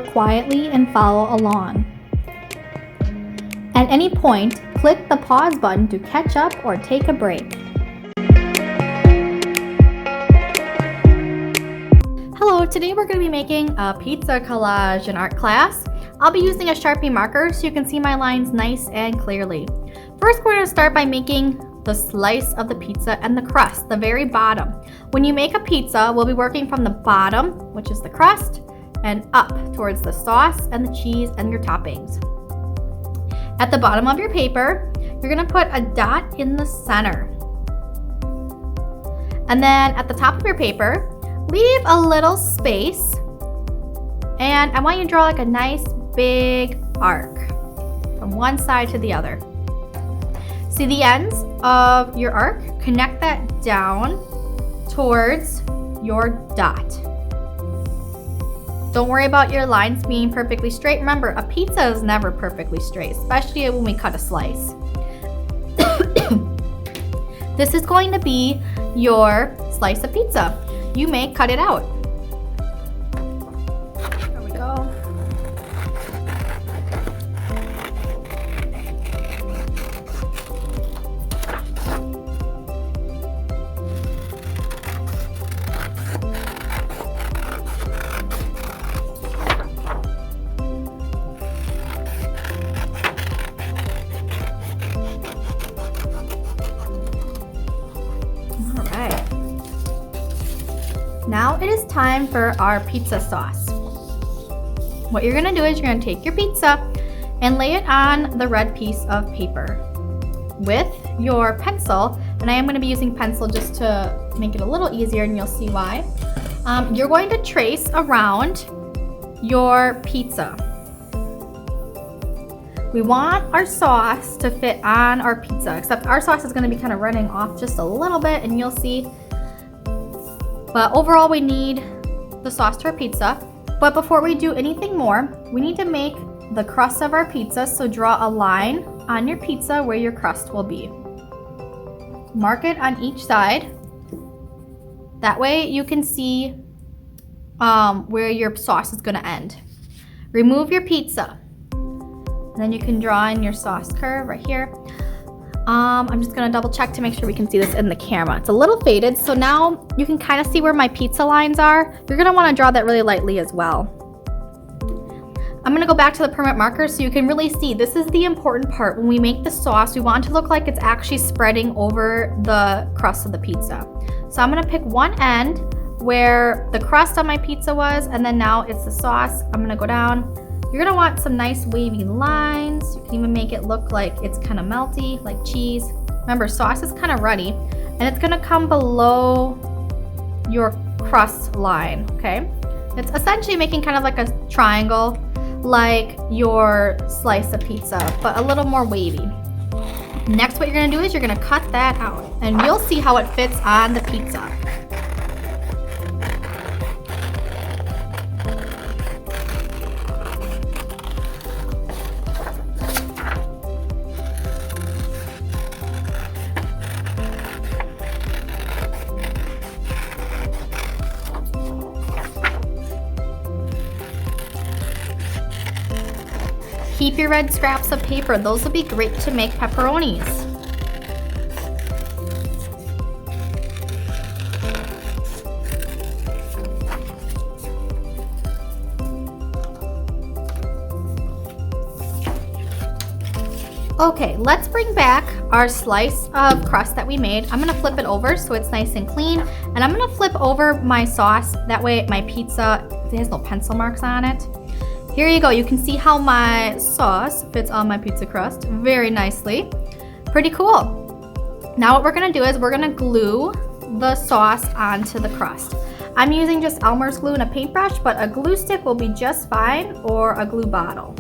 work quietly and follow along. At any point, click the pause button to catch up or take a break. Hello, today we're going to be making a pizza collage in art class. I'll be using a Sharpie marker so you can see my lines nice and clearly. First, we're going to start by making the slice of the pizza and the crust, the very bottom. When you make a pizza, we'll be working from the bottom, which is the crust, and up towards the sauce and the cheese and your toppings. At the bottom of your paper, you're going to put a dot in the center. And then at the top of your paper, leave a little space. And I want you to draw like a nice big arc from one side to the other. See the ends of your arc? Connect that down towards your dot. Don't worry about your lines being perfectly straight. Remember, a pizza is never perfectly straight, especially when we cut a slice. This is going to be your slice of pizza. You may cut it out. There we go. Now it is time for our pizza sauce. What you're gonna do is you're gonna take your pizza and lay it on the red piece of paper with your pencil, and I am gonna be using pencil just to make it a little easier, and you'll see why. You're going to trace around your pizza. We want our sauce to fit on our pizza, except our sauce is gonna be kind of running off just a little bit, and you'll see. But overall, we need the sauce to our pizza. But before we do anything more, we need to make the crust of our pizza. So draw a line on your pizza where your crust will be. Mark it on each side. That way you can see where your sauce is gonna end. Remove your pizza. And then you can draw in your sauce curve right here. I'm just gonna double check to make sure we can see this in the camera. It's a little faded, so now you can kind of see where my pizza lines are. You're gonna wanna draw that really lightly as well. I'm gonna go back to the permanent marker so you can really see. This is the important part. When we make the sauce, we want it to look like it's actually spreading over the crust of the pizza. So I'm gonna pick one end where the crust on my pizza was, and then now it's the sauce. I'm gonna go down. You're gonna want some nice wavy lines. You can even make it look like it's kind of melty, like cheese. Remember, sauce is kind of runny, and it's gonna come below your crust line, okay? It's essentially making kind of like a triangle, like your slice of pizza, but a little more wavy. Next, what you're gonna do is you're gonna cut that out, and you'll see how it fits on the pizza. Keep your red scraps of paper. Those will be great to make pepperonis. Okay, let's bring back our slice of crust that we made. I'm gonna flip it over so it's nice and clean, and I'm gonna flip over my sauce. That way my pizza, it has no pencil marks on it. Here you go. You can see how my sauce fits on my pizza crust very nicely. Pretty cool. Now what we're gonna do is we're gonna glue the sauce onto the crust. I'm using just Elmer's glue and a paintbrush, but a glue stick will be just fine, or a glue bottle.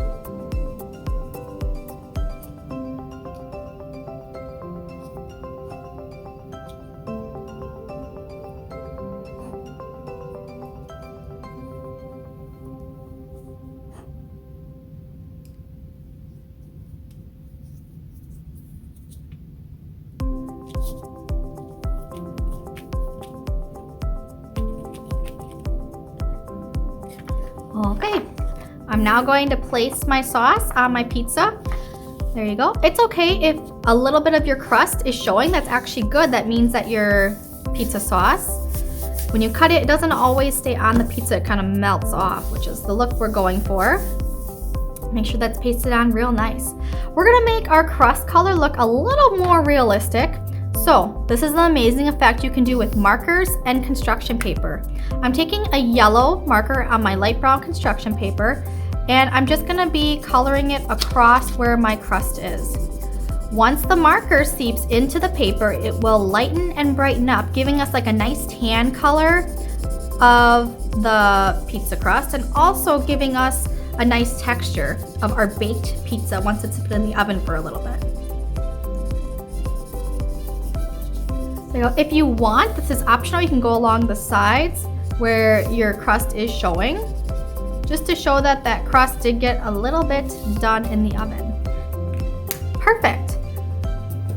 Okay, I'm now going to place my sauce on my pizza. There you go. It's okay if a little bit of your crust is showing. That's actually good. That means that your pizza sauce, when you cut it, it doesn't always stay on the pizza. It kind of melts off, which is the look we're going for. Make sure that's pasted on real nice. We're gonna make our crust color look a little more realistic. So this is an amazing effect you can do with markers and construction paper. I'm taking a yellow marker on my light brown construction paper, and I'm just gonna be coloring it across where my crust is. Once the marker seeps into the paper, it will lighten and brighten up, giving us like a nice tan color of the pizza crust, and also giving us a nice texture of our baked pizza once it's put in the oven for a little bit. There you go. If you want, this is optional, you can go along the sides where your crust is showing, just to show that that crust did get a little bit done in the oven. Perfect.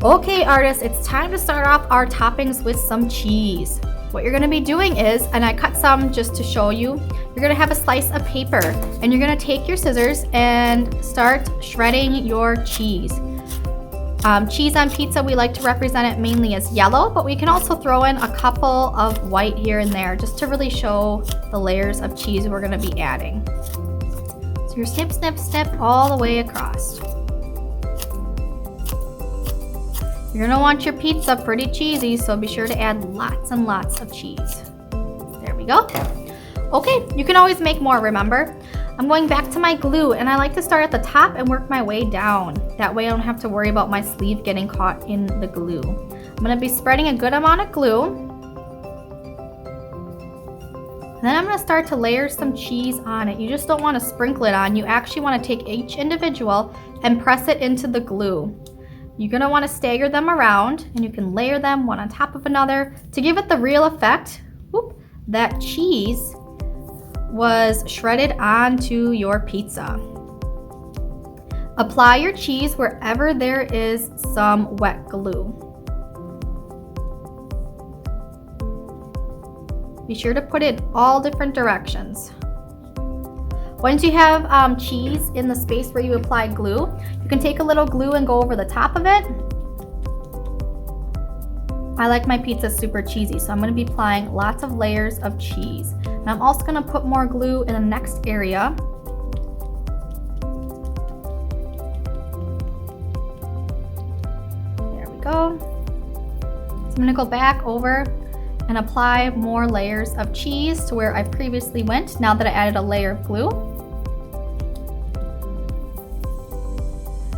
Okay, artists, it's time to start off our toppings with some cheese. What you're gonna be doing is, and I cut some just to show you, you're gonna have a slice of paper and you're gonna take your scissors and start shredding your cheese. Cheese on pizza, we like to represent it mainly as yellow, but we can also throw in a couple of white here and there just to really show the layers of cheese we're gonna be adding. So you're snip, snip, snip all the way across. You're gonna want your pizza pretty cheesy, so be sure to add lots and lots of cheese. There we go. Okay, you can always make more, remember? I'm going back to my glue, and I like to start at the top and work my way down. That way I don't have to worry about my sleeve getting caught in the glue. I'm gonna be spreading a good amount of glue. And then I'm gonna start to layer some cheese on it. You just don't wanna sprinkle it on. You actually wanna take each individual and press it into the glue. You're gonna wanna stagger them around, and you can layer them one on top of another to give it the real effect that cheese was shredded onto your pizza. Apply your cheese wherever there is some wet glue. Be sure to put it all different directions. Once you have cheese in the space where you applied glue, you can take a little glue and go over the top of it. I like my pizza super cheesy, so I'm going to be applying lots of layers of cheese. And I'm also going to put more glue in the next area. There we go. So I'm going to go back over and apply more layers of cheese to where I previously went, now that I added a layer of glue.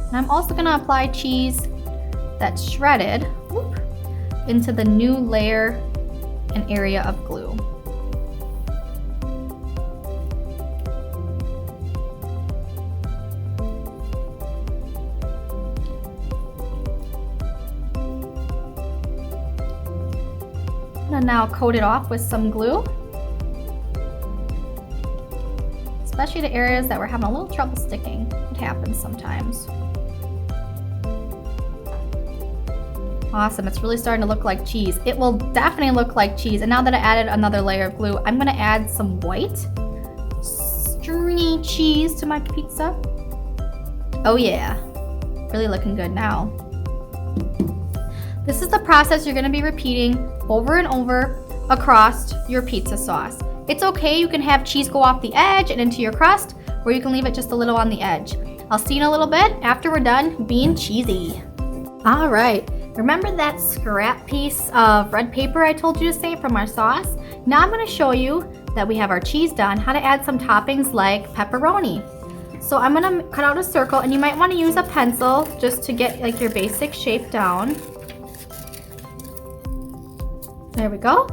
And I'm also going to apply cheese that's shredded into the new layer and area of glue. I'm gonna now coat it off with some glue, especially the areas that we're having a little trouble sticking. It happens sometimes. Awesome, it's really starting to look like cheese. It will definitely look like cheese. And now that I added another layer of glue, I'm gonna add some white stringy cheese to my pizza. Oh yeah, really looking good now. This is the process you're gonna be repeating over and over across your pizza sauce. It's okay, you can have cheese go off the edge and into your crust, or you can leave it just a little on the edge. I'll see you in a little bit after we're done being cheesy. All right. Remember that scrap piece of red paper I told you to save from our sauce? Now I'm going to show you that we have our cheese done, how to add some toppings like pepperoni. So I'm going to cut out a circle, and you might want to use a pencil just to get like your basic shape down. There we go.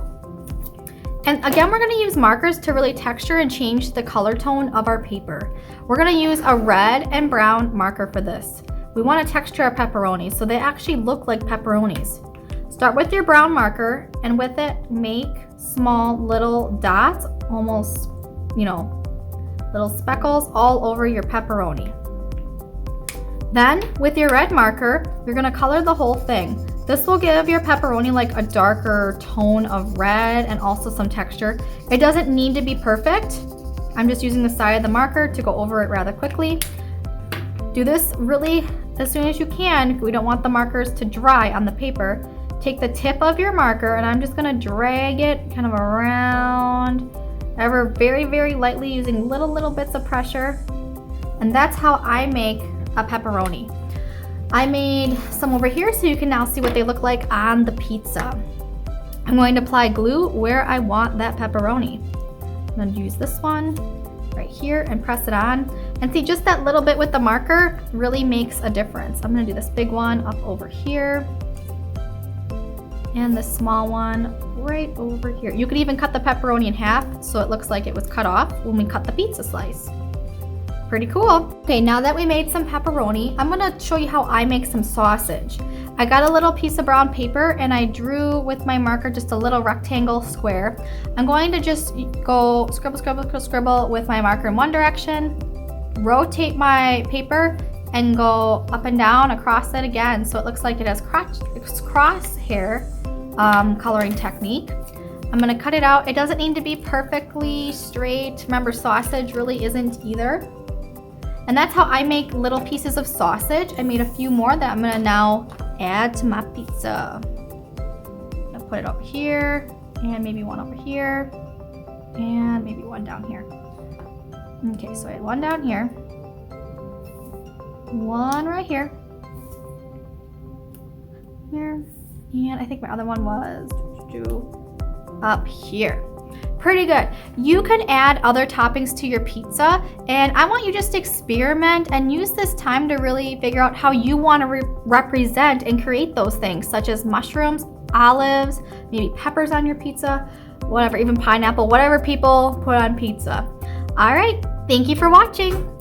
And again, we're going to use markers to really texture and change the color tone of our paper. We're going to use a red and brown marker for this. We want to texture our pepperonis so they actually look like pepperonis. Start with your brown marker, and with it make small little dots, almost, little speckles all over your pepperoni. Then with your red marker, you're going to color the whole thing. This will give your pepperoni like a darker tone of red and also some texture. It doesn't need to be perfect. I'm just using the side of the marker to go over it rather quickly. Do this really as soon as you can. We don't want the markers to dry on the paper. Take the tip of your marker and I'm just gonna drag it kind of around, ever very, very lightly using little bits of pressure. And that's how I make a pepperoni. I made some over here so you can now see what they look like on the pizza. I'm going to apply glue where I want that pepperoni. I'm going to use this one right here and press it on. And see, just that little bit with the marker really makes a difference. I'm going to do this big one up over here and this small one right over here. You could even cut the pepperoni in half so it looks like it was cut off when we cut the pizza slice. Pretty cool. Okay, now that we made some pepperoni, I'm gonna show you how I make some sausage. I got a little piece of brown paper and I drew with my marker just a little rectangle square. I'm going to just go scribble with my marker in one direction, rotate my paper, and go up and down across it again so it looks like it has crosshair coloring technique. I'm gonna cut it out. It doesn't need to be perfectly straight. Remember, sausage really isn't either. And that's how I make little pieces of sausage. I made a few more that I'm gonna now add to my pizza. I'm gonna put it over here, and maybe one over here, and maybe one down here. Okay, so I had one down here, one right here, and I think my other one was up here. Pretty good. You can add other toppings to your pizza, and I want you just to experiment and use this time to really figure out how you want to represent and create those things, such as mushrooms, olives, maybe peppers on your pizza, whatever, even pineapple, whatever people put on pizza. All right, thank you for watching.